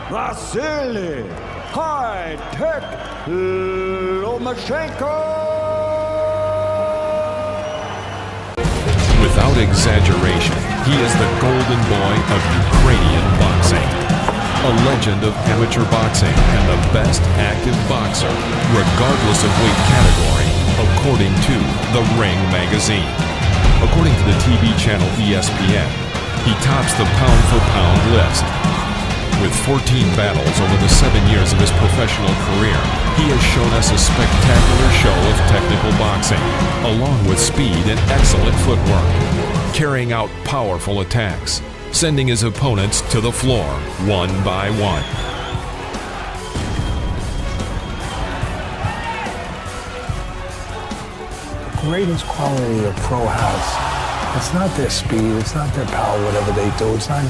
Vasyl high-tech Lomachenko. Without exaggeration, he is the golden boy of Ukrainian boxing. A legend of amateur boxing and the best active boxer, regardless of weight category, according to The Ring magazine. According to the TV channel ESPN, he tops the pound-for-pound list. With 14 battles over the 7 years of his professional career, he has shown us a spectacular show of technical boxing, along with speed and excellent footwork, carrying out powerful attacks, sending his opponents to the floor one by one. The greatest quality a pro has, it's not their speed, it's not their power, whatever they do, it's not.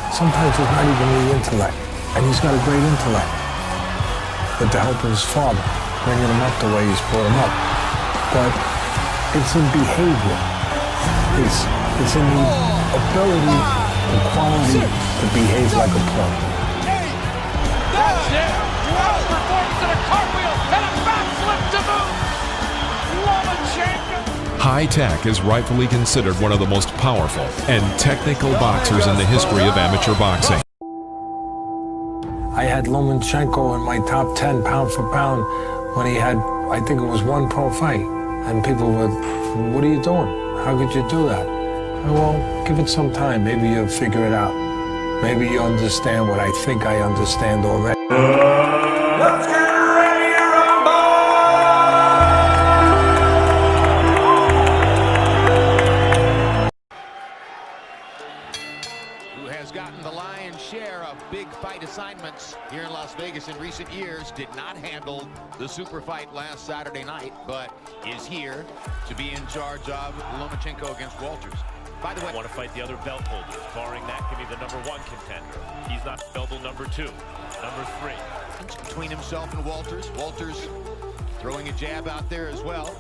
Sometimes it's not even the intellect, and he's got a great intellect. With the help of his father, bringing him up the way he's brought him up. But it's in behavior. It's in the ability, the quality to behave like a pro. That's it! Wow, performs in a cartwheel and a backflip to boot! Lomachenko! High Tech is rightfully considered one of the most powerful and technical boxers in the history of amateur boxing. I had Lomachenko in my top 10 pound for pound when he had, I think it was one pro fight. And people would, what are you doing? How could you do that? Well, give it some time. Maybe you'll figure it out. Maybe you understand what I think I understand already. Let's get ready to rumble! Who has gotten the lion's share of big fight assignments here in Las Vegas in recent years, did not handle the super fight last Saturday night, but is here to be in charge of Lomachenko against Walters. By the way, want to fight the other belt holders, barring that can be the #1 contender. He's not available #2, #3. between himself and Walters. Walters throwing a jab out there as well.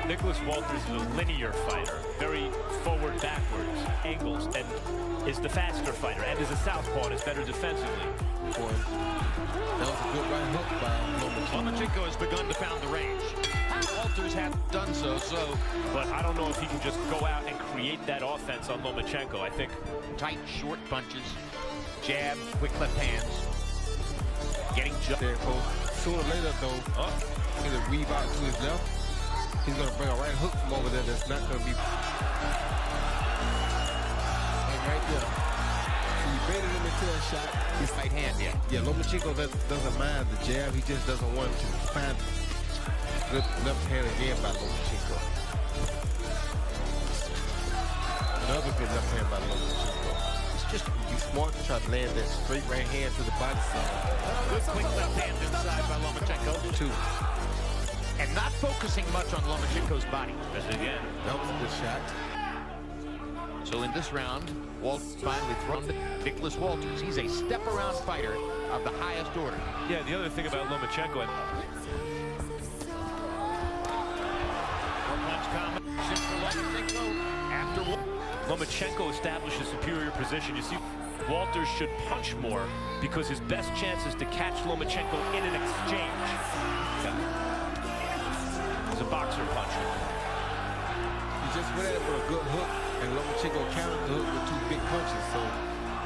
Nicholas Walters is a linear fighter, very forward, backwards, angles, and is the faster fighter, and is a southpaw and is better defensively. That was a good right hook by Lomachenko. Lomachenko has begun to pound the range. Walters hasn't done so, but I don't know if he can just go out and create that offense on Lomachenko. I think tight, short punches, jab, quick left hands, getting jumped. There, sooner or later, though, he's gonna weave out to his left. He's gonna bring a right hook from over there. That's not gonna be. And right there, he baited him into a shot. His right hand, yeah. Lomachenko doesn't mind the jab. He just doesn't want to find good left hand again by Lomachenko. Another good left hand by Lomachenko. It's just be smart to try to land that straight right hand to the body side. Good quick left hand inside by Lomachenko. Two. And not focusing much on Lomachenko's body. that's it again. That was a good shot. So in this round, Walters finally thrown to Nicholas Walters. He's a step-around fighter of the highest order. Yeah, the other thing about Lomachenko, Lomachenko establishes superior position. You see, Walters should punch more because his best chance is to catch Lomachenko in an exchange. He's a boxer puncher. He just went at it with a good hook, and Lomachenko countered the hook with 2 big punches, so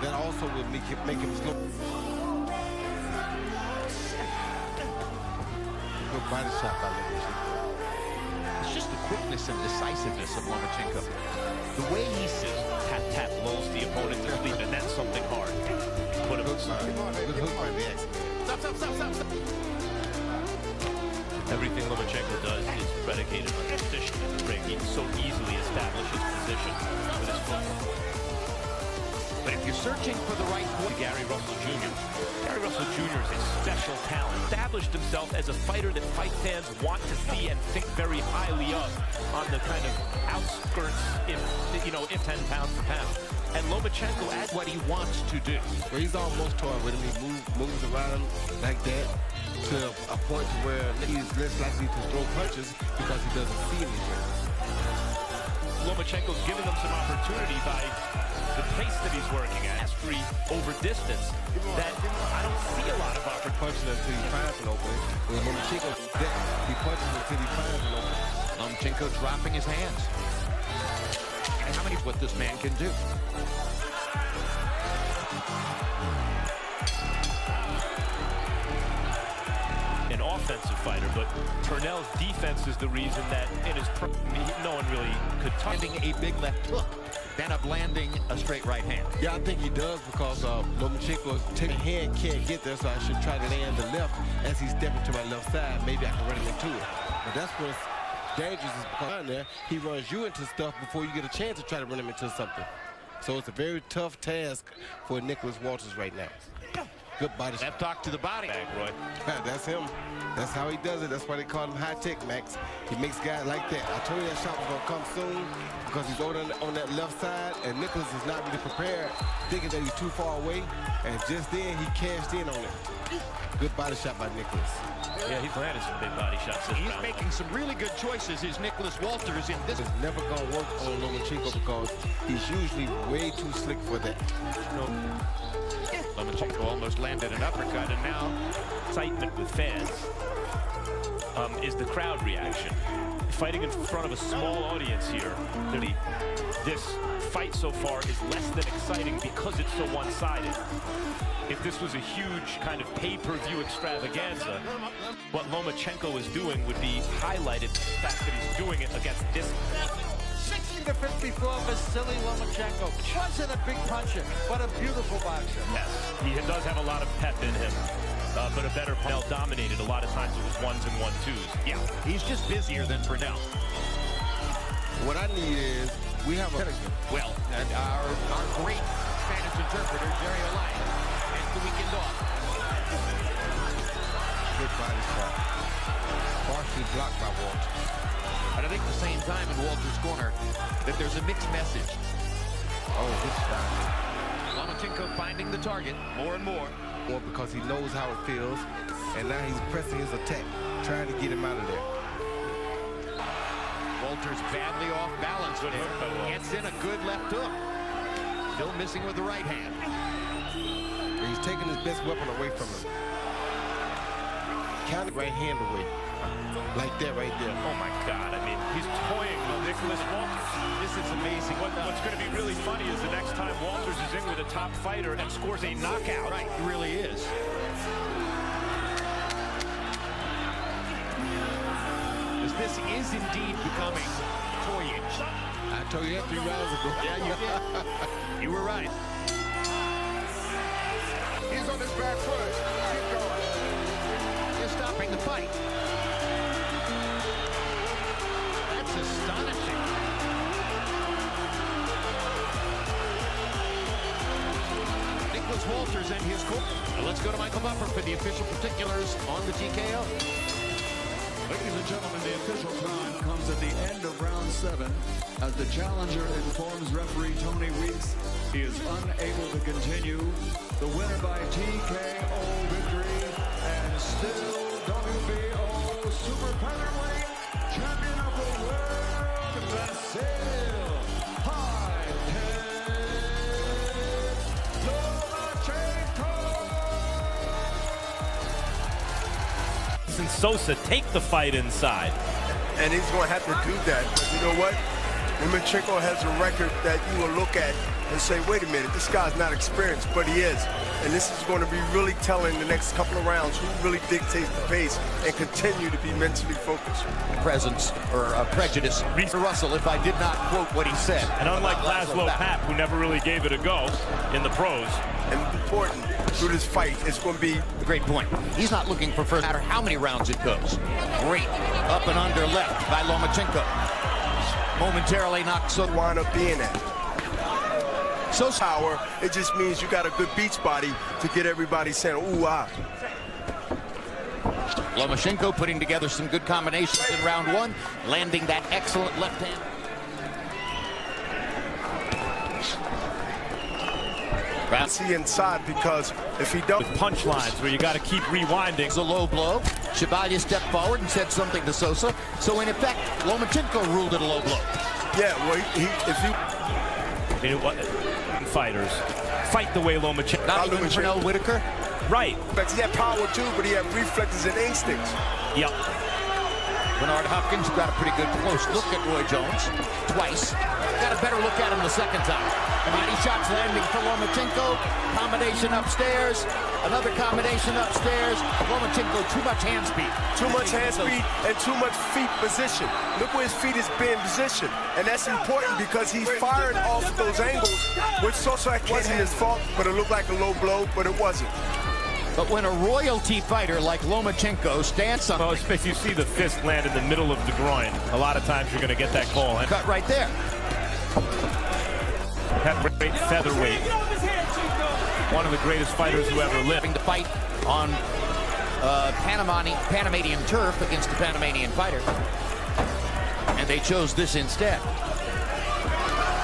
that also will make him slow. Good body shot by Lomachenko. It's just the quickness and decisiveness of Lomachenko. The way he sits, Tap, lulls the opponent to sleep, and that's something hard. Put him Good hook by the X-Man. Stop. Everything Lomachenko does is predicated on position in the ring. He can so easily establish his position with his footwork. But if you're searching for the right point, Gary Russell Jr. Gary Russell Jr. is a special talent. Established himself as a fighter that fight fans want to see and think very highly of on the kind of outskirts, if 10 pound for pound. And Lomachenko adds what he wants to do. Well, he's almost toying with him. He moves around like that to a point to where he's less likely to throw punches because he doesn't see anything. Lomachenko's giving him some opportunity by the pace that he's working at, mastery over distance, that I don't punching until he finds an opening. When Lomachenko, he punches until he finds an opening. Lomachenko dropping his hands. And how many what this man can do? An offensive fighter, but Purnell's defense is the reason that in his no one really could touch. Landing a big left hook, then up landing a straight right hand. Yeah, I think he does because Lomachenko's hand can't get there, so I should try to land the left as he's stepping to my left side. Maybe I can run him into it. But that's what's dangerous is because down there, he runs you into stuff before you get a chance to try to run him into something. So it's a very tough task for Nicholas Walters right now. Good body shot. Left hook to the body. Roy. That's him. That's how he does it. That's why they call him high tech, Max. He makes guys like that. I told you that shot was going to come soon because he's on that left side, and Nicholas is not really prepared, thinking that he's too far away, and just then he cashed in on it. Good body shot by Nicholas. Yeah, he's landed some big body shots this He's round. making some really good choices, is Nicholas Walters in this. It's never going to work on Lomachenko because he's usually way too slick for that. Lomachenko almost landed an uppercut, and now Excitement with fans is the crowd reaction. Fighting in front of a small audience here, really, this fight so far is less than exciting because it's so one-sided. If this was a huge kind of pay-per-view extravaganza, what Lomachenko is doing would be highlighted by the fact that he's doing it against this. 60-54, Vasyl Lomachenko. Wasn't a big puncher, but a beautiful boxer. Yes, he does have a lot of pep in him, but a better Purnell dominated. A lot of times it was 1s and 1-2s. yeah, he's just busier than Purnell. What I need is, we have a... Well, and our great Spanish interpreter, Jerry Olaya, ends the weekend off. Good body shot. Partially blocked by Walters. But I think at the same time in Walters' corner that there's a mixed message. Oh, good shot. Lomachenko finding the target more and more. More because he knows how it feels, and now he's pressing his attack, trying to get him out of there. Walters badly off balance with it. Gets in a good left hook. Still missing with the right hand. And he's taking his best weapon away from him. Counter right hand away. Like that right there. Oh my God, I mean, he's toying with Nicholas Walters. This is amazing. What's going to be really funny is the next time Walters is in with a top fighter and scores a knockout. Right, he really is. This is indeed becoming toyish. I told you that 3 rounds ago. Yeah, you did. You were right. He's on his back foot. Keep going. They're stopping the fight. That's astonishing. Nicholas Walters and his corner. Let's go to Michael Buffer for the official particulars on the TKO. Ladies and gentlemen, the official time comes at the end of round 7 as the challenger informs referee Tony Weeks he is unable to continue. The winner by TKO victory and still WBO super featherweight champion of the world, Vasyl And Sosa take the fight inside. And he's going to have to do that. But you know what? Lomachenko has a record that you will look at and say, wait a minute, this guy's not experienced, but he is. And this is going to be really telling the next couple of rounds who really dictates the pace and continue to be mentally focused. Presence or prejudice for Russell if I did not quote what he said. And unlike Laszlo Papp, who never really gave it a go in the pros. And important through this fight is going to be... Great point. He's not looking for first, no matter how many rounds it goes. Great up and under left by Lomachenko. Momentarily knocked so wind up being at. So power, it just means you got a good beach body to get everybody saying, ooh, ah. Lomachenko putting together some good combinations in round 1, landing that excellent left hand. See inside because if he don't... With punchlines where you got to keep rewinding. It's a low blow. Chevalier stepped forward and said something to Sosa. So in effect, Lomachenko ruled it a low blow. Yeah, well, I mean, fighters fight the way Lomachenko. Not even Purnell Whitaker. Right. He had power too, but he had reflexes and instincts. Yep. Bernard Hopkins got a pretty good close look at Roy Jones twice. Got a better look at him the second time. Body shots landing for Lomachenko. Combination upstairs. Another combination upstairs. Lomachenko, too much hand speed. Too much hand speed and too much feet position. Look where his feet is being positioned. And that's important because he fired off those angles, which Sosa wasn't his fault, but it looked like a low blow, but it wasn't. But when a royalty fighter like Lomachenko stands up... Well, especially you see the fist land in the middle of the groin. A lot of times you're going to get that call. And cut right there. Heavyweight featherweight. One of the greatest fighters who ever lived. To fight on Panamanian turf against a Panamanian fighter. And they chose this instead.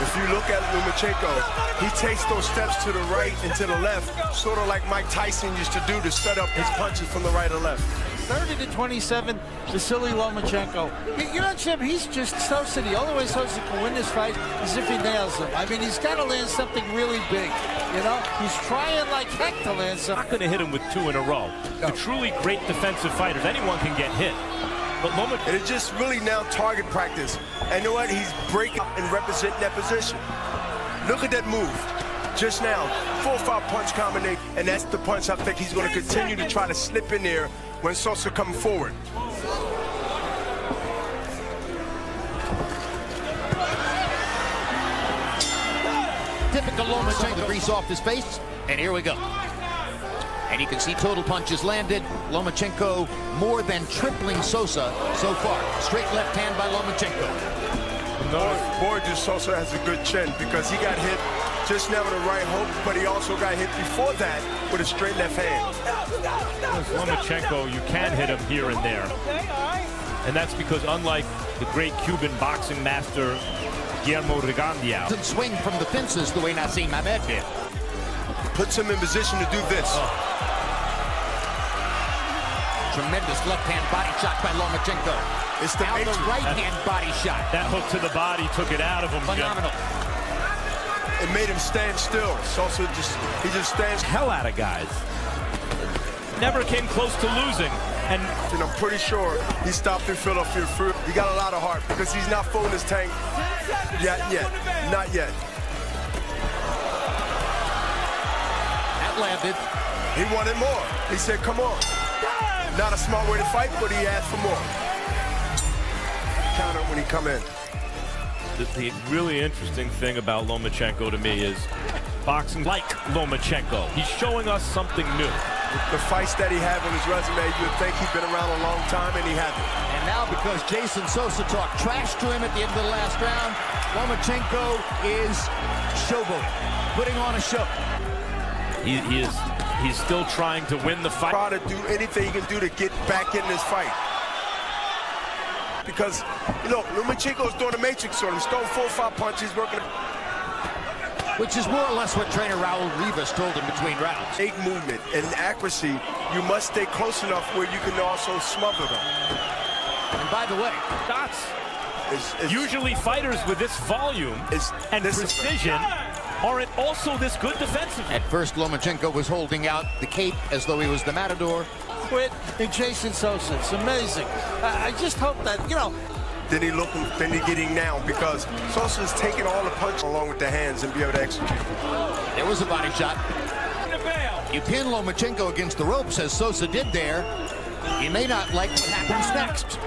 If you look at Lomachenko, he takes those steps to the right and to the left, sort of like Mike Tyson used to do to set up his punches from the right or left. 30-27, Vasyl Lomachenko. You know, Jim, he's just Sosa. The only way Sosa can win this fight is if he nails him. I mean, he's got to land something really big. You know, he's trying like heck to land something. Not going to hit him with 2 in a row. No. The truly great defensive fighters, anyone can get hit. But and it's just really now target practice. And you know what? He's breaking and representing that position. Look at that move. Just now, 4 or 5 punch combination. And that's the punch I think he's going to continue to try to slip in there when Sosa comes forward. Typical Lomachenko, grease off his face. And here we go. And you can see total punches landed. Lomachenko more than tripling Sosa so far. Straight left hand by Lomachenko. Boy, just Sosa has a good chin because he got hit just now with a right hook, but he also got hit before that with a straight left hand. Lomachenko, you can hit him here and there. And that's because unlike the great Cuban boxing master, Guillermo doesn't swing from the fences the way Nassim Ahmed did. Puts him in position to do this. Tremendous left-hand body shot by Lomachenko. It's the right-hand body shot. That hook to the body took it out of him. Phenomenal. It made him stand still. Sosa he just stands. Hell out of guys. Never came close to losing. And I'm pretty sure he stopped in Philadelphia. He got a lot of heart because he's not full in his tank yet. Not yet. That landed. He wanted more. He said, come on. Not a smart way to fight, but he asked for more. Counter when he come in. The really interesting thing about Lomachenko to me is boxing like Lomachenko. He's showing us something new. With the fights that he had on his resume, you'd think he'd been around a long time, and he hasn't. And now because Jason Sosa talked trash to him at the end of the last round, Lomachenko is showboating, putting on a show. He's still trying to win the fight. Try to do anything he can do to get back in this fight. Because, look, Lomachenko's doing a matrix on him. He's throwing 4 or 5 punches, working. Which is more or less what trainer Raul Rivas told him between rounds. Eight movement and accuracy, you must stay close enough where you can also smother them. And by the way, shots. Usually fighters with this volume and precision aren't also this good defensively. At first, Lomachenko was holding out the cape as though he was the matador. Quit in Jason Sosa. It's amazing. I just hope that, you know. Then he getting now because Sosa's taking all the punch along with the hands and be able to execute. There was a body shot. You pin Lomachenko against the ropes as Sosa did there. You may not like what happens next.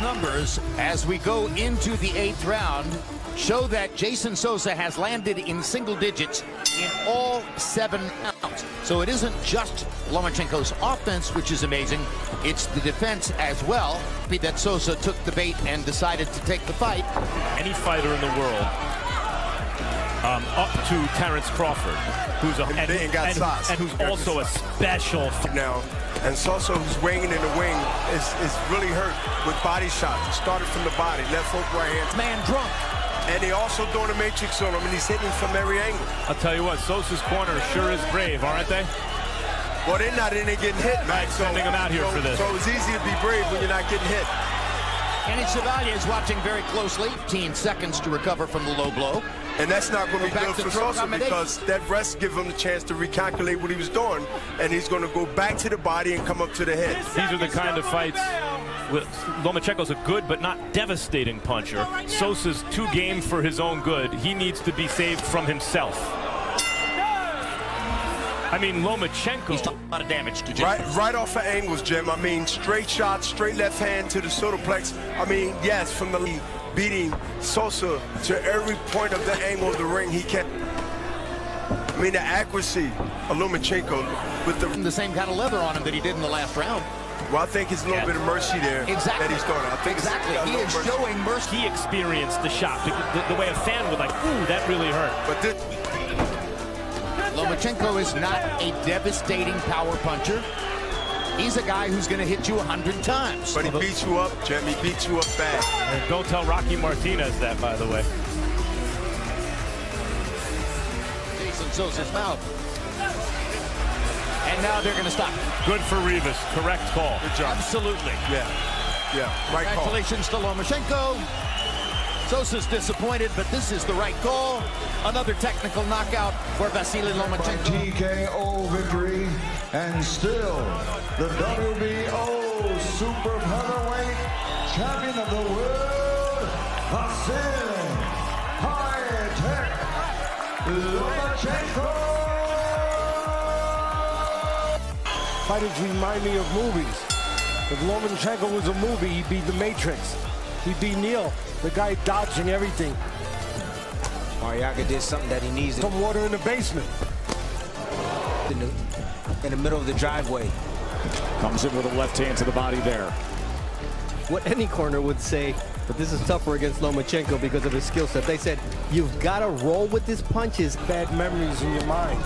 Numbers as we go into the 8th round show that Jason Sosa has landed in single digits in all 7 rounds. So it isn't just Lomachenko's offense, which is amazing. It's the defense as well. That Sosa took the bait and decided to take the fight. Any fighter in the world, up to Terrence Crawford, who's who's also a special now. And Sosa, who's weighing in the wing, is really hurt with body shots. He started from the body, left hook, right hand. Man drunk. And they also doing a matrix on him, and he's hitting from every angle. I'll tell you what, Sosa's corner sure is brave, aren't they? Well, they're not in there getting hit, man. Sending them out here for this. So it's easy to be brave when you're not getting hit. Kenny Chevalier is watching very closely. 15 seconds to recover from the low blow. And that's not going to be good for Sosa because that rest gives him the chance to recalculate what he was doing, and he's going to go back to the body and come up to the head. These are the kind of fights. Lomachenko's a good but not devastating puncher. Sosa's too game for his own good. He needs to be saved from himself. I mean, Lomachenko. He's done a lot of damage to Jim. Right off of angles, Jim. I mean, straight shots, straight left hand to the solarplex. I mean, yes, from the lead, beating Sosa to every point of the angle of the ring he can. I mean, the accuracy of Lomachenko with the same kind of leather on him that he did in the last round. Well, I think it's a little bit of mercy there that he's throwing. I think exactly. He is showing mercy. He experienced the shot the way a fan would like, ooh, that really hurt. But this Lomachenko is not a devastating power puncher. He's a guy who's going to hit you 100 times. But he beats you up, Jim. He beats you up bad. And don't tell Rocky Martinez that, by the way. Jason Sosa's mouth. And now they're going to stop. Good for Rivas. Correct call. Good job. Absolutely. Yeah. Right call. Congratulations to Lomachenko. Sosa's disappointed, but this is the right call. Another technical knockout for Vasyl Lomachenko. TKO victory, and still the WBO super featherweight champion of the world, Vasyl High-Tech Lomachenko. Fighters remind me of movies. If Lomachenko was a movie, he'd be The Matrix. He'd be Neo, the guy dodging everything. Marriaga did something that he needs. Some water in the basement. In the middle of the driveway. Comes in with a left hand to the body there. What any corner would say, but this is tougher against Lomachenko because of his skill set. They said, you've got to roll with his punches. Bad memories in your mind.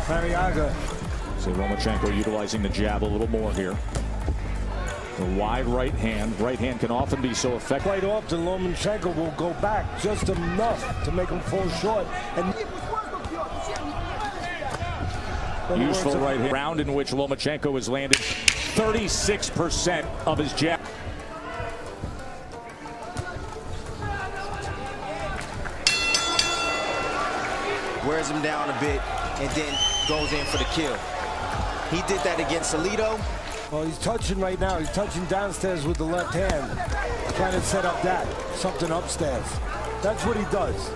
Marriaga. So Lomachenko utilizing the jab a little more here. The wide right hand can often be so effective. Quite often, Lomachenko will go back just enough to make him fall short. And useful right hand. Round in which Lomachenko has landed 36% of his jab. Wears him down a bit and then goes in for the kill. He did that against Salido. Well, he's touching right now. He's touching downstairs with the left hand, trying to set up something upstairs. That's what he does.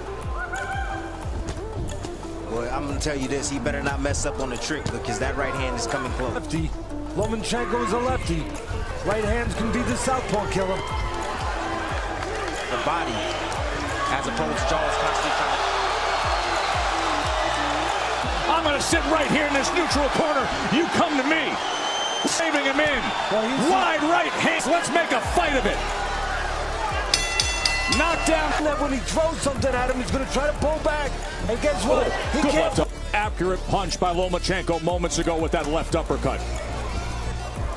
Well, I'm going to tell you this. He better not mess up on the trick because that right hand is coming close. Lefty. Lomachenko is a lefty. Right hands can be the southpaw killer. The body, as opposed to Charles constantly trying to... I'm going to sit right here in this neutral corner. You come to me. Saving him in. Wide right hand. Let's make a fight of it. Knockdown. That when he throws something at him, he's going to try to pull back. And guess what? He can't. Accurate punch by Lomachenko moments ago with that left uppercut.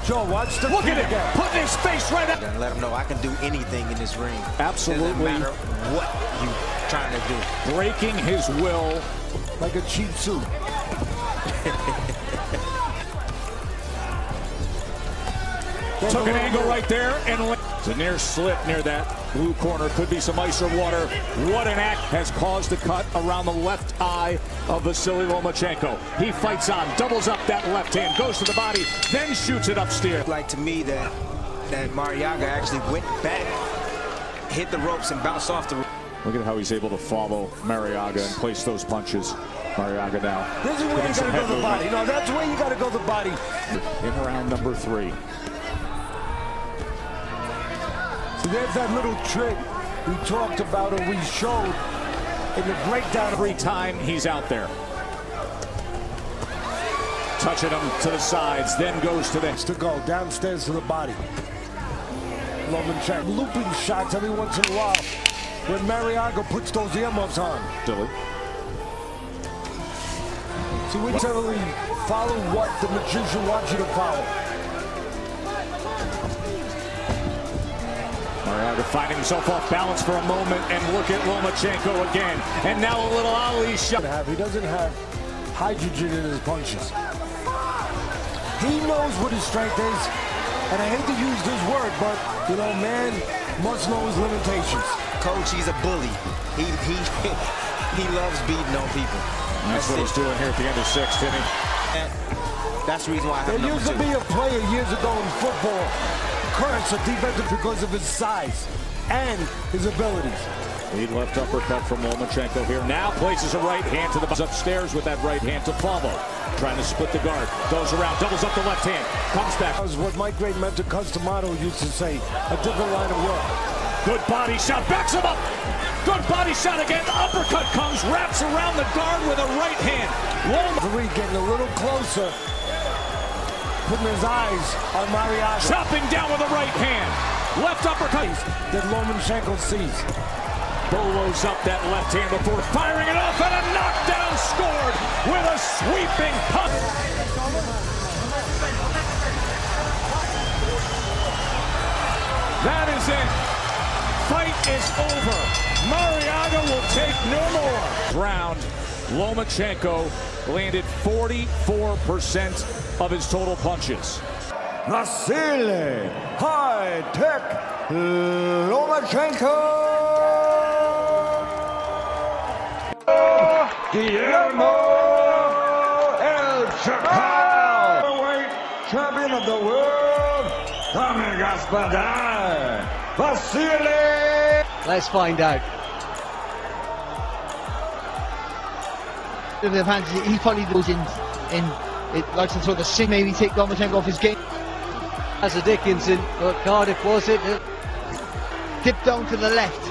Joe, watch the look at him putting his face right up. And let him know I can do anything in this ring. Absolutely. Doesn't matter what you trying to do. Breaking his will like a cheap suit. Took an angle right there and it's a near slip near that blue corner. Could be some ice or water. What an act has caused a cut around the left eye of Vasyl Lomachenko. He fights on, doubles up that left hand, goes to the body, then shoots it upstairs. Like to me that Marriaga actually went back, hit the ropes and bounced off the. Look at how he's able to follow Marriaga and place those punches. Marriaga now. This is where you got to go the body. No, that's where you got to go the body. In round number 3. So there's that little trick we talked about and we showed in the breakdown. Every time he's out there. Touching him to the sides, then goes to the... To go downstairs to the body. Lomachenko looping shots every once in a while when Marriaga puts those earmuffs on. Silly. See, we totally follow what the magician wants you to follow. Marriaga finding himself off balance for a moment, and look at Lomachenko again. And now a little Ali shot. He doesn't have hydrogen in his punches. He knows what his strength is, and I hate to use this word, but, you know, man must know his limitations. Coach, he's a bully. He loves beating on people. That's what he's doing here at the end of 6, Timmy. And that's the reason why I have There number used to 2. be a player years ago in football, currents a defensive because of his size and his abilities. Lead left uppercut from Lomachenko here. Now places a right hand to the upstairs with that right hand to follow. Trying to split the guard. Goes around, doubles up the left hand. Comes back. That was what my great mentor Customato used to say. A different line of work. Good body shot. Backs him up. Good body shot again. The uppercut comes. Wraps around the guard with a right hand. Referee getting a little closer. Putting his eyes on marriaga. Chopping down with a right hand. Left uppercut. That Lomachenko sees. Bolows up that left hand before firing it off, and a knockdown scored with a sweeping punch. That is it. Fight is over. Marriaga will take no more. Round, Lomachenko landed 44% of his total punches. Vasyl, high-tech Lomachenko. Guillermo El Chacal, weight champion of the world, Vasyl. Let's find out. The advantage, he probably goes in it likes to sort of sing, maybe take Lomachenko off his game. As a Dickinson, Cardiff was it? Dip down to the left,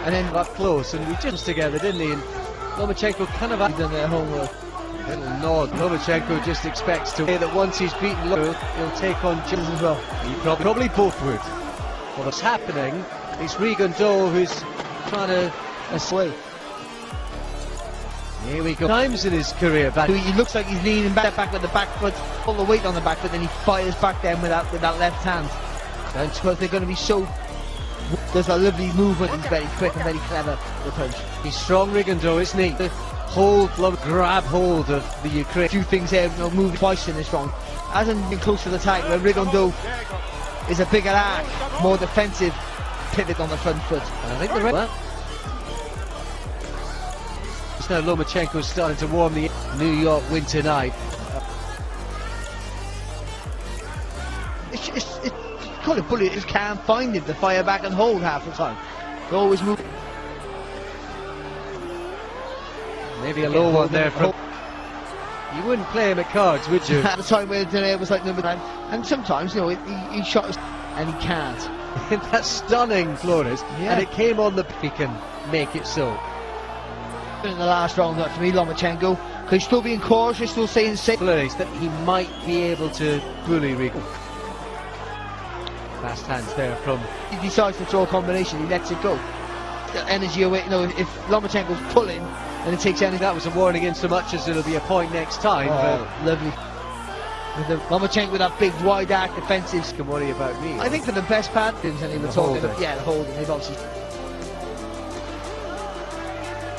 And then got close, and we just together, didn't he? And Lomachenko kind of done their homework. Little nod. Lomachenko just expects to say that once he's beaten Lowe, he'll take on Jones as well. He probably both would. Well, what's happening? It's rigondeaux who's trying to sway. Here we go. Times in his career, but he looks like he's leaning back with the back foot, all the weight on the back foot, then he fires back then with that left hand. And because they're going to be so. There's a lovely movement and very quick and very clever the punch. He's strong, rigondeaux, isn't he? Grab hold of the Ukraine. A few things there, moving twice in this round. Hasn't been close to the target, where rigondeaux is a bigger arc, more defensive pivot on the front foot. And I think the red. It's now Lomachenko starting to warm the New York winter night. It's call it bullet, just can't find him to fire back and hold half the time. They always move. Maybe a low one there from. You wouldn't play him at cards, would you? At the time where it was like number 9, and sometimes he shot and he can't. That's stunning, Flores. Yeah. And it came on the. He can make it so. In the last round, that for me, Lomachenko, because he's still being cautious, still saying safe. Flores that he might be able to bully Rigo. Fast hands there from. He decides to throw a combination, he lets it go. The energy away, if Lomachenko's pulling, and it takes energy. That was a warning in so much as it'll be a point next time. Oh, lovely. With the Lomachenko with that big wide arc defensive. Can worry about me. I think for the best part, and they were talking. Yeah, the holding. They've obviously.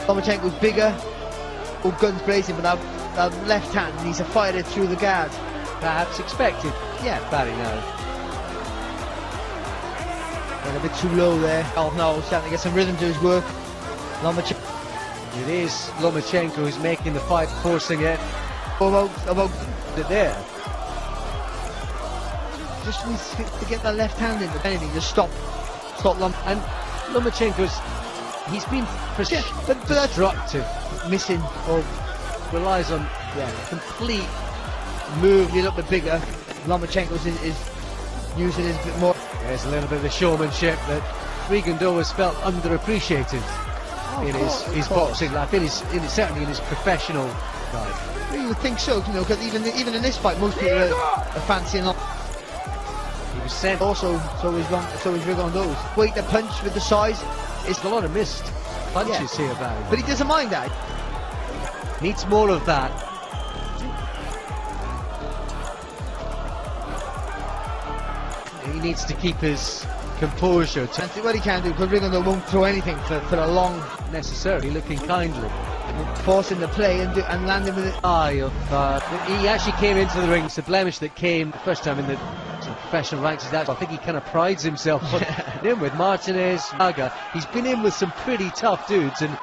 Lomachenko's bigger, all guns blazing, but that left hand needs to fire it through the guard. Perhaps expected. Yeah, Barry now. And a bit too low there. Oh no, starting to get some rhythm to his work. Lomachenko. It is Lomachenko who's making the fight, forcing it. About it there. Just needs to get that left hand in. If anything, just stop And Lomachenko's. He's been but that's destructive, missing or relies on complete move. A little bit bigger. Lomachenko's is using it a bit more. There's a little bit of the showmanship that rigondeaux has felt underappreciated in his boxing life, certainly in his professional life. You would think so, because even in this fight, most people are fancying up. He was sent. Also, so is rigondeaux. Wait, the punch with the size. It's a lot of missed punches here, Barry. But he doesn't mind that. Needs more of that. He needs to keep his composure. And see what he can do, because rigondeaux won't throw anything for a long. Necessarily looking kindly. Forcing the play and landing with it. He actually came into the ring. It's a blemish that came the first time in the professional ranks. I think he kind of prides himself on in with Martinez, Maga. He's been in with some pretty tough dudes, and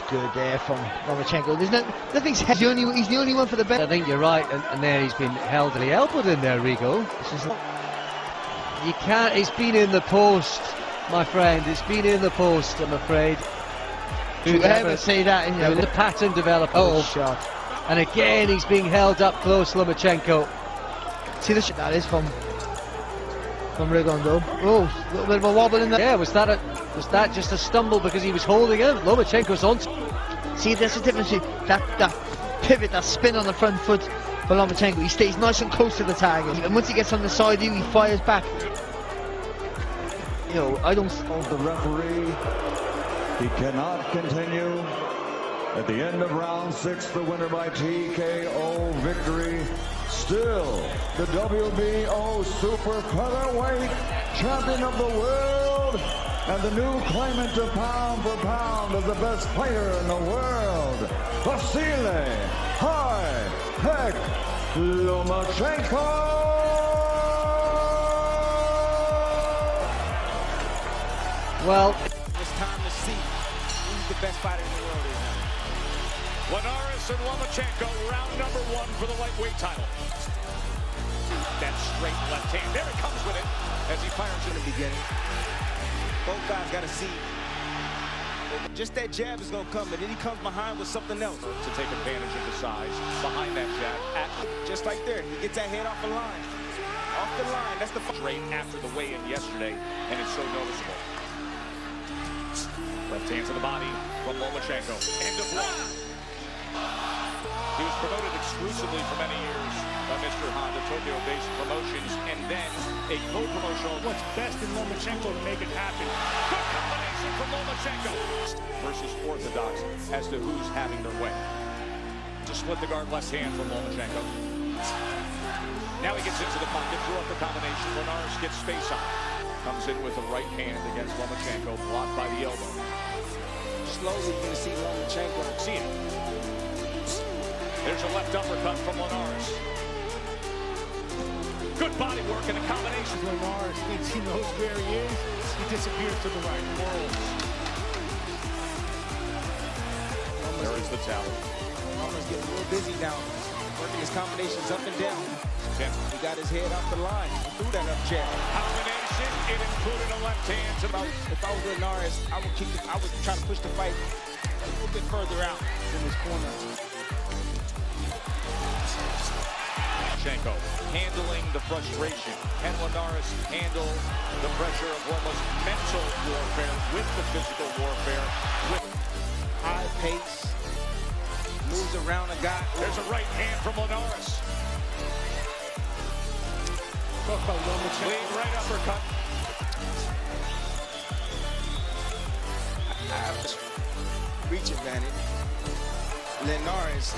good there from Lomachenko. There's nothing's he's the only one for the best. I think you're right, and there he's been held and he elbowed in there, Rigo. You can't, it's been in the post, my friend, it's been in the post, I'm afraid. Who'd ever say that? You know, the pattern developer shot. And again, he's being held up close, Lomachenko. See the shot that is from Rigondeaux. Oh, a little bit of a wobble in there. Yeah, was that just a stumble because he was holding him? Lomachenko's on. See, there's a difference between that pivot, that spin on the front foot for Lomachenko. He stays nice and close to the target. And once he gets on the side, he fires back. You know, I don't... The referee, he cannot continue. At the end of round 6, the winner by TKO victory. Still, the WBO Super Featherweight Champion of the world and the new claimant to pound for pound of the best player in the world, Vasyl Lomachenko. Well, it's time to see who's the best fighter in the world is now. Linares and Lomachenko, round number 1 for the lightweight title. That straight left hand, there it comes with it as he fires in the beginning. Both guys got to see. Just that jab is going to come, and then he comes behind with something else. To take advantage of the size behind that jab. Just like there, he gets that head off the line. Off the line, that's the straight after the weigh-in yesterday, and it's so noticeable. Left hand to the body from Lomachenko. End of 1. He was promoted exclusively for many years by Mr. Honda, Tokyo-based promotions, and then a co-promotional. What's best in Lomachenko to make it happen? Good combination from Lomachenko versus orthodox as to who's having their way. To split the guard left hand from Lomachenko. Now he gets into the pocket, drew up the combination. Linares gets space on. Comes in with the right hand against Lomachenko, blocked by the elbow. Slowly you're going to see Lomachenko. See it. There's a left uppercut from Linares. Good body work and a combination. Linares thinks he knows where he is. He disappears to the right. There is the towel. Linares getting a little busy now. Working his combinations up and down. He got his head off the line. He threw that up jab. Combination, it included a left hand. If I was Linares, I would try to push the fight a little bit further out in his corner. Handling the frustration. Can Linares handle the pressure of almost mental warfare with the physical warfare? With high pace, moves around a guy. There's a right hand from Linares. Talk about Lomachenko. Lead right uppercut. Reach advantage. Linares.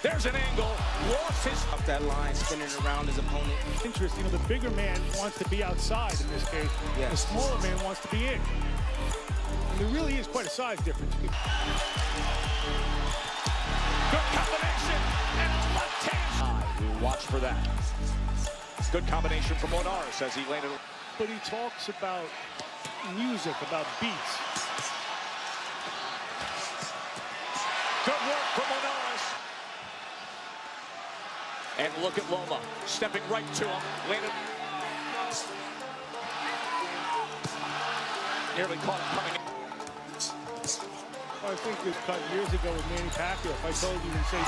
There's an angle. Lost his off that line, spinning around his opponent. Interest, you know, the bigger man wants to be outside in this case. Yes. The smaller man wants to be in. And there really is quite a size difference. Good combination and a left hand. We'll watch for that. Good combination from Linares as he landed. But he talks about music, about beats. Good work from Linares. And look at Loma, stepping right to him. Landed. Nearly caught him coming in. I think this cut years ago with Manny Pacquiao. If I told you, you'd say...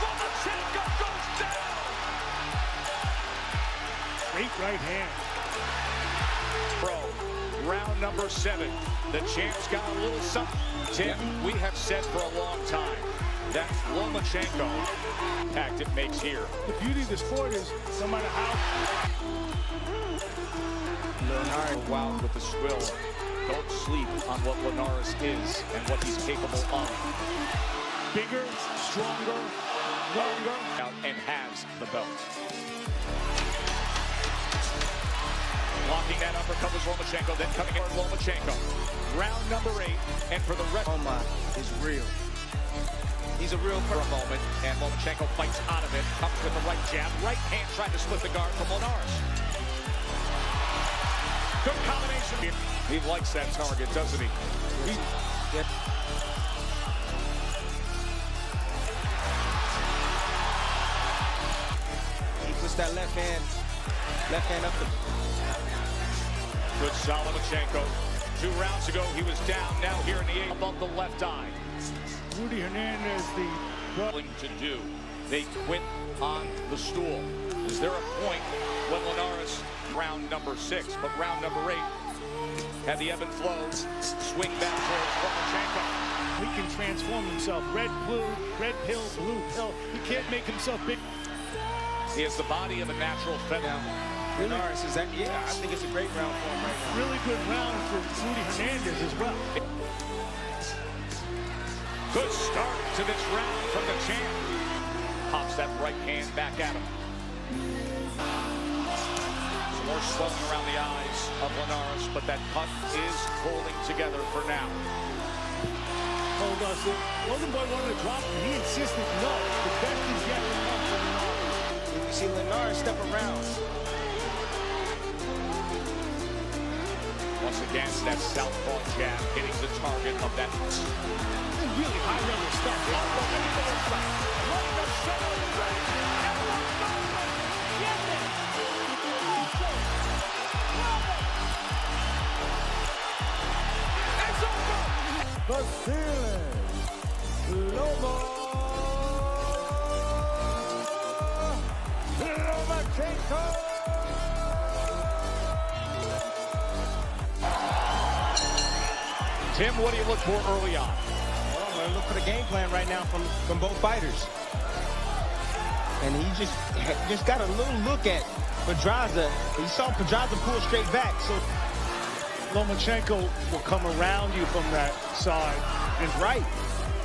Lomachenko goes down! Great right hand. Round number 7. The champ's got a little something. Tim, we have said for a long time that Lomachenko impact it makes here. The beauty of the sport is no matter how. Linares wild with the swill. Don't sleep on what Linares is and what he's capable of. Bigger, stronger, longer. Out and has the belt. Blocking that uppercut was Lomachenko, then coming in Lomachenko. Round number 8, and for the rest. Loma is real. He's a real for a moment, and Lomachenko fights out of it. Comes with the right jab. Right hand trying to split the guard from Linares. Good combination here. He likes that target, doesn't he? Yep. He puts that left hand up the... Good Lomachenko. 2 rounds ago, he was down. Now here in the 8th, above the left eye. Rudy Hernandez, to do. They quit on the stool. Is there a point when Linares, round number 6, but round number 8, had the ebb and flow, swing back towards Lomachenko. He can transform himself. Red pill, blue pill. He can't make himself big. He has the body of a natural feather. Linares is that, yeah, I think it's a great round for him right now. Really good round for Rudy Hernandez as well. Good start to this round from the champ. Pops that right hand back at him. Some more swelling around the eyes of Linares, but that cut is holding together for now. Told us that Golden Boy wanted to drop him. He insisted no. The best is yet to come for Linares. You see Linares step around. Once again, that southpaw jab hitting the target of that. Really high-level stuff. Vasyl, Lomachenko. Tim, what do you look for early on? Well, I'm going to look for the game plan right now from both fighters. And he just got a little look at Pedraza. He saw Pedraza pull straight back. So Lomachenko will come around you from that side. And right.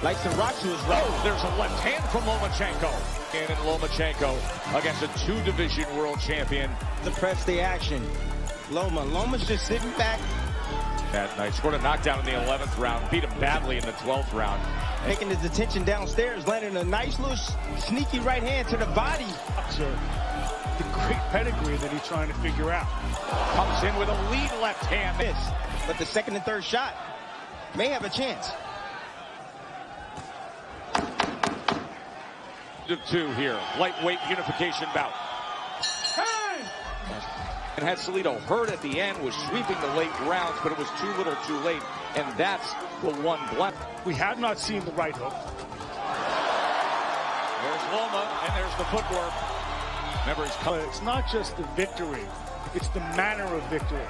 Likes to rock to his right. Oh, there's a left hand from Lomachenko. And Lomachenko against a 2-division world champion. The press the action. Loma's just sitting back. That night, scored a knockdown in the 11th round, beat him badly in the 12th round. Taking his attention downstairs, landing a nice little sneaky right hand to the body. The great pedigree that he's trying to figure out. Comes in with a lead left hand. But the second and third shot may have a chance. 2 here, lightweight unification bout. And had Salido hurt at the end, was sweeping the late rounds, but it was too little too late, and that's the one blunt. We have not seen the right hook. There's Loma, and there's the footwork. Remember, he's coming. It's not just the victory, it's the manner of victory.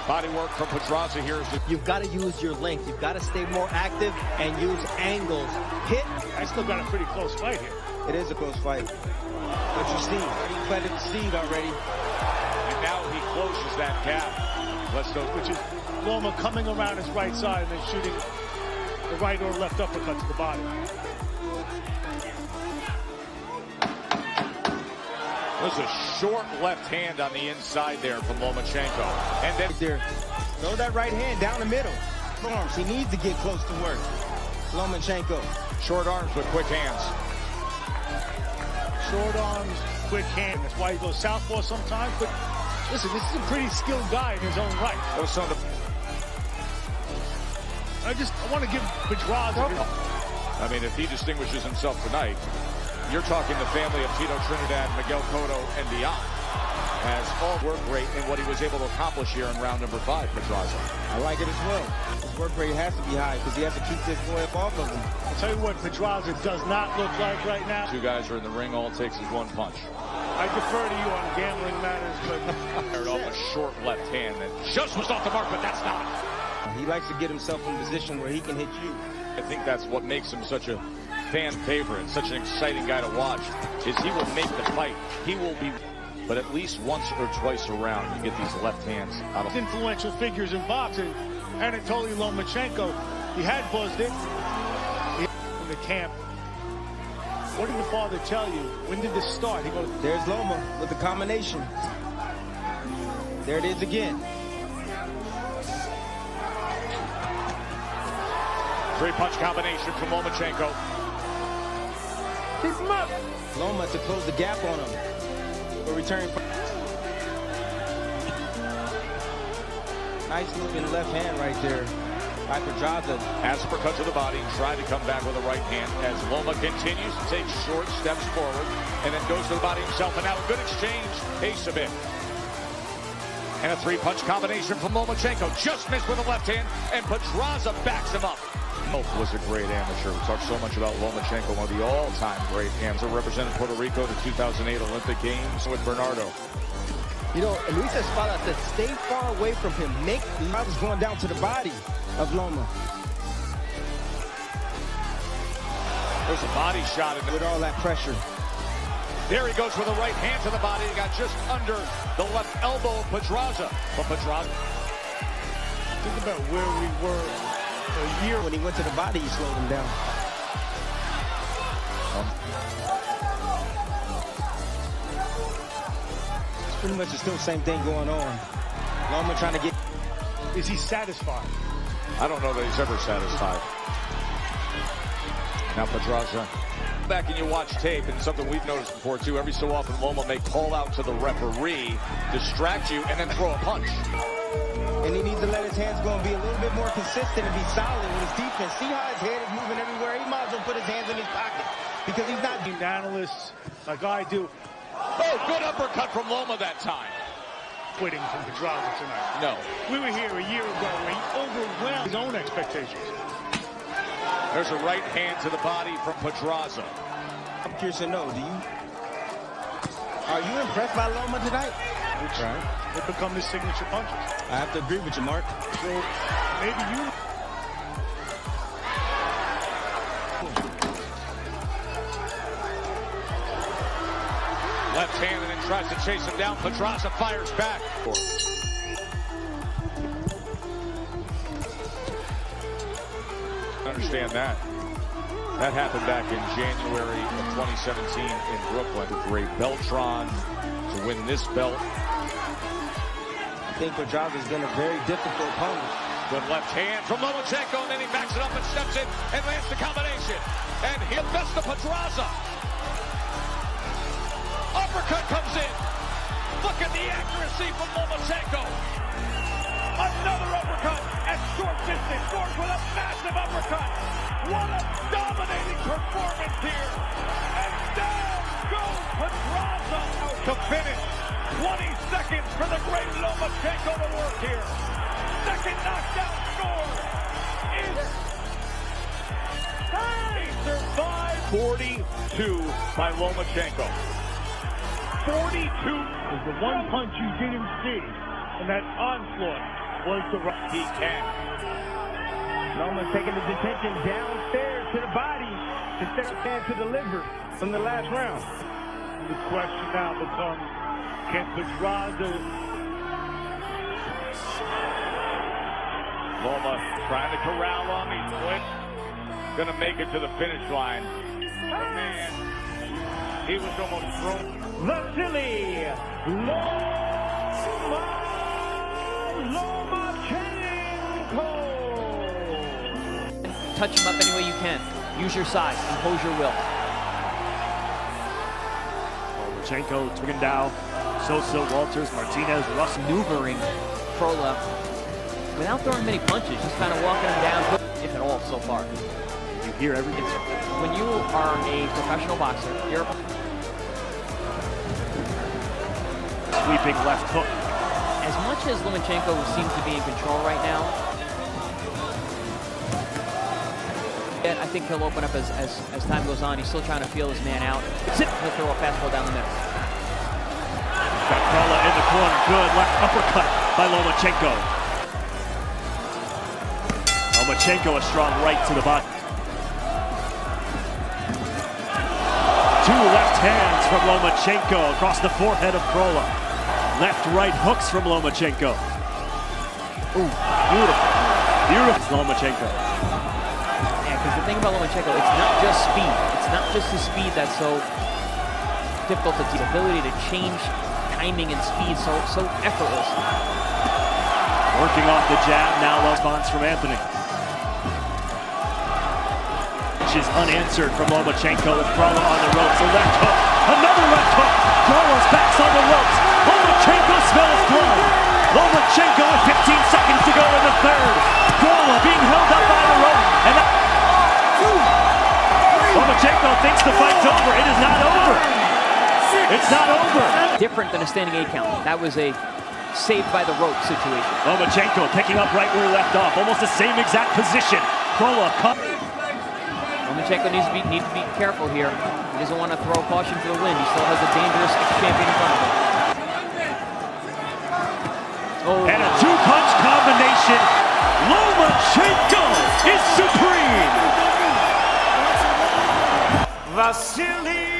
Body work from Pedraza here. You've got to use your length. You've got to stay more active and use angles. Hit. I still got a pretty close fight here. It is a close fight. But you see, he planted the seed already. And now he closes that gap. Let's go. Which is Loma coming around his right side and then shooting the right or left uppercut to the body. There's a short left hand on the inside there from Lomachenko. And then there, throw that right hand down the middle. Arms. He needs to get close to work. Lomachenko. Short arms with quick hands. Short arms, quick hand. That's why he goes southpaw sometimes. But listen, this is a pretty skilled guy in his own right. That was some of the... I want to give Pedraza. I mean, if he distinguishes himself tonight, you're talking the family of Tito Trinidad, Miguel Cotto, and beyond as all work rate in what he was able to accomplish here in round number 5, Pedraza. I like it as well. His work rate has to be high because he has to keep this boy up off of him. I'll tell you what Pedraza does not look like right now. 2 guys are in the ring. All it takes is 1 punch. I defer to you on gambling matters, but... off a short left hand that just was off the mark, but that's not. He likes to get himself in a position where he can hit you. I think that's what makes him such a fan favorite, such an exciting guy to watch, is he will make the fight. He will be, but at least once or twice around, you get these left hands out of influential figures in boxing. Anatoly Lomachenko, he had buzzed it in the camp. What did the father tell you? When did this start? He goes, there's Loma with the combination. There it is again. 3-punch combination from Lomachenko. Keep him up. Loma to close the gap on him. For returning. Nice looking left hand right there by Pedraza. Uppercut to the body, tried to come back with a right hand as Loma continues to take short steps forward and then goes to the body himself. And now a good exchange, pace a bit. And a three-punch combination from Lomachenko. Just missed with the left hand, and Pedraza backs him up. Was a great amateur. We talked so much about Lomachenko, one of the all-time great amateurs. Represented Puerto Rico at the 2008 Olympic Games with Bernardo. You know, Luis Espada said stay far away from him. Make Pedraza's going down to the body of Loma. There's a body shot in with all that pressure. There he goes with a right hand to the body. He got just under the left elbow of Pedraza. But Pedraza. Think about where we were a year when he went to the body, he slowed him down. It's pretty much still the same thing going on. Loma trying to get. Is he satisfied? I don't know that he's ever satisfied. Now Pedraza. Back and you watch tape, and something we've noticed before too, every so often Loma may call out to the referee, distract you, and then throw a punch. And he needs to let his hands go and be a little bit more consistent and be solid with his defense. See how his head is moving everywhere? He might as well put his hands in his pocket because he's not. Analysts like I do. Oh, good uppercut from Loma that time. Quitting from Pedraza tonight. No. We were here a year ago where he overwhelmed his own expectations. There's a right hand to the body from Pedraza. I'm curious to know, are you impressed by Loma tonight? Right. They become his signature punches. I have to agree with you, Mark. So maybe you. Left hand and then tries to chase him down. Pedraza fires back. Understand that. That happened back in January of 2017 in Brooklyn. Ray Beltran to win this belt. I think Pedraza's been a very difficult opponent. Good left hand from Lomachenko, and then he backs it up and steps in and lands the combination. And he'll best the Pedraza. Uppercut comes in. Look at the accuracy from Lomachenko. Another uppercut at short distance. Scores with a massive uppercut. What a dominating performance here. And down goes Pedraza to finish. 20 seconds for the great Lomachenko to work here. Second knockdown score is he survived 42 by Lomachenko. 42 is the one punch you didn't see, and that onslaught was the right. He can. Loma's taking his attention downstairs to the body instead of down to the liver from the last round. The question now becomes, can Pedraza... Loma trying to corral him. He's quick. Gonna make it to the finish line. Oh, man. He was almost thrown. Vasyly Lomachenko. Touch him up any way you can. Use your size. Impose your will. Lomachenko, rigondeaux, Sosa, Walters, Martinez, Russ maneuvering crolla without throwing many punches, just kind of walking him down, if at all, so far. You hear everything. When you are a professional boxer, you're sweeping left hook. As much as Lomachenko seems to be in control right now, I think he'll open up as time goes on. He's still trying to feel his man out. He'll throw a fastball down the middle. Got crolla in the corner. Good left uppercut by Lomachenko. Lomachenko a strong right to the body. Two left hands from Lomachenko across the forehead of crolla. Left-right hooks from Lomachenko. Ooh, beautiful. Beautiful Lomachenko. Yeah, because the thing about Lomachenko, it's not just speed. It's not just his speed that's so difficult. It's the ability to change timing and speed so effortless. Working off the jab, now response from Anthony. Which is unanswered from Lomachenko with crolla on the ropes. A left hook, another left hook. Crolla's back's on the ropes. Lomachenko smells blood. Lomachenko with 15 seconds to go in the third. Crolla being held up by the rope. And Lomachenko thinks the fight's over. It is not over. It's not over. Different than a standing 8 count. That was a saved by the rope situation. Lomachenko picking up right where he left off. Almost the same exact position. Crolla cut. Lomachenko needs to be careful here. He doesn't want to throw caution to the wind. He still has a dangerous champion in front of him. Oh. And a 2-punch combination. Lomachenko is supreme. Vasyl